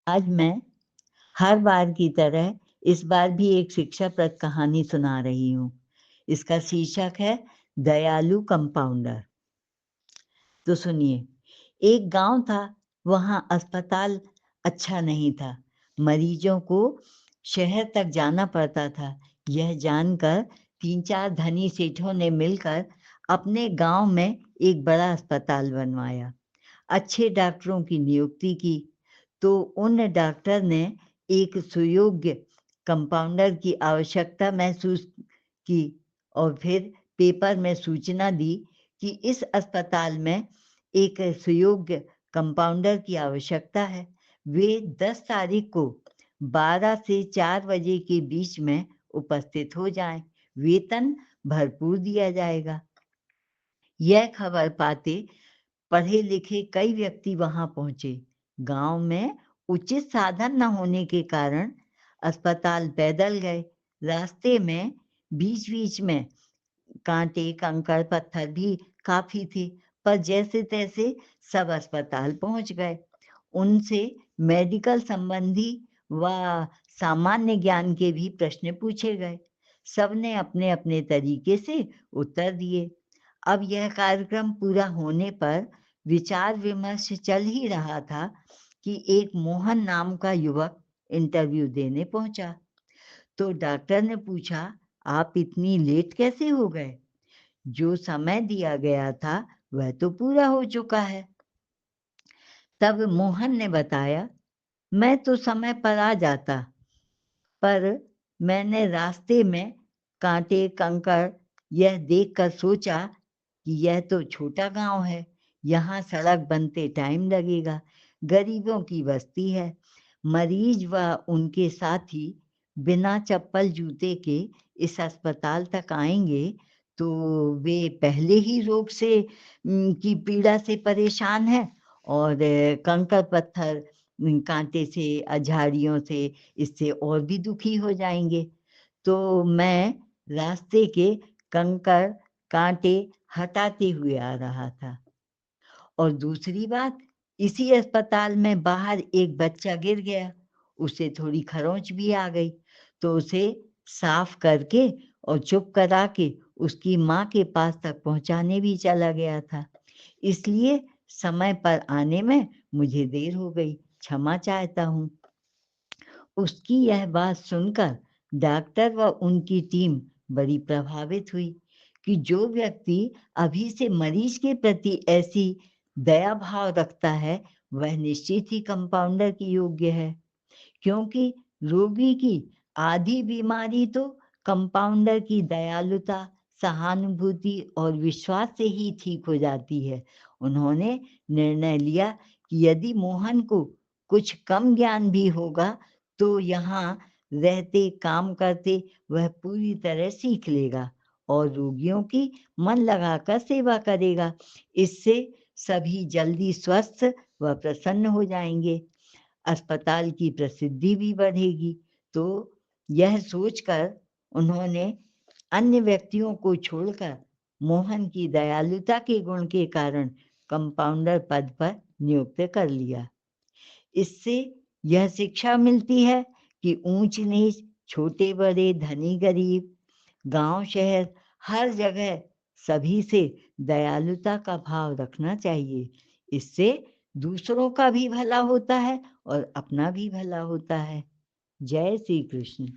आज मैं हर बार की तरह इस बार भी एक शिक्षाप्रद कहानी सुना रही हूँ। इसका शीर्षक है दयालु कंपाउंडर। तो सुनिए, एक गांव था, वहाँ अस्पताल अच्छा नहीं था। मरीजों को शहर तक जाना पड़ता था। यह जानकर 3-4 धनी सेठों ने मिलकर अपने गांव में एक बड़ा अस्पताल बनवाया। अच्छे डॉक्टरों की नियुक्ति की, तो उन डॉक्टर ने एक सुयोग्य कंपाउंडर की आवश्यकता महसूस की और फिर पेपर में सूचना दी कि इस अस्पताल में एक सुयोग्य कंपाउंडर की आवश्यकता है। वे 10 तारीख को 12 से 4 बजे के बीच में उपस्थित हो जाएं। वेतन भरपूर दिया जाएगा। यह खबर पाते पढ़े लिखे कई व्यक्ति वहां पहुंचे। गांव में उचित साधन न होने के कारण अस्पताल पैदल गए। रास्ते में बीच बीच में कांटे कंकड़ पत्थर भी काफी थे, पर जैसे तैसे सब अस्पताल पहुंच गए। उनसे मेडिकल संबंधी व सामान्य ज्ञान के भी प्रश्न पूछे गए। सबने अपने अपने तरीके से उत्तर दिए। अब यह कार्यक्रम पूरा होने पर विचार विमर्श चल ही रहा था कि एक मोहन नाम का युवक इंटरव्यू देने पहुंचा। तो डॉक्टर ने पूछा, आप इतनी लेट कैसे हो गए? जो समय दिया गया था वह तो पूरा हो चुका है। तब मोहन ने बताया, मैं तो समय पर आ जाता, पर मैंने रास्ते में कांटे कंकड़ यह देखकर सोचा कि यह तो छोटा गांव है, यहाँ सड़क बनते टाइम लगेगा, गरीबों की बस्ती है। मरीज व उनके साथी बिना चप्पल जूते के इस अस्पताल तक आएंगे तो वे पहले ही रोग से की पीड़ा से परेशान हैं और कंकड़ पत्थर कांटे से झाड़ियों से इससे और भी दुखी हो जाएंगे। तो मैं रास्ते के कंकड़ कांटे हटाते हुए आ रहा था। और दूसरी बात, इसी अस्पताल में बाहर एक बच्चा गिर गया, उसे थोड़ी खरोंच भी आ गई, तो उसे साफ करके और चुप करा के उसकी माँ के पास तक पहुंचाने भी चला गया था। इसलिए समय पर आने में मुझे देर हो गई, क्षमा चाहता हूँ। उसकी यह बात सुनकर डॉक्टर व उनकी टीम बड़ी प्रभावित हुई कि जो व्यक्ति अभी से मरीज के प्रति ऐसी दया भाव रखता है वह निश्चित ही कंपाउंडर की योग्य है, क्योंकि रोगी की आधी बीमारी तो कंपाउंडर की दयालुता, सहानुभूति और विश्वास से ही ठीक हो जाती है। उन्होंने निर्णय लिया कि यदि मोहन को कुछ कम ज्ञान भी होगा तो यहाँ रहते काम करते वह पूरी तरह सीख लेगा और रोगियों की मन लगाकर सेवा करेगा। इससे सभी जल्दी स्वस्थ व प्रसन्न हो जाएंगे। अस्पताल की प्रसिद्धि भी बढ़ेगी। तो यह सोचकर उन्होंने अन्य व्यक्तियों को छोड़कर मोहन की दयालुता के गुण के कारण कंपाउंडर पद पर नियुक्त कर लिया। इससे यह शिक्षा मिलती है कि ऊंच नीच, छोटे बड़े, धनी गरीब, गांव शहर, हर जगह सभी से दयालुता का भाव रखना चाहिए। इससे दूसरों का भी भला होता है और अपना भी भला होता है। जय श्री कृष्ण।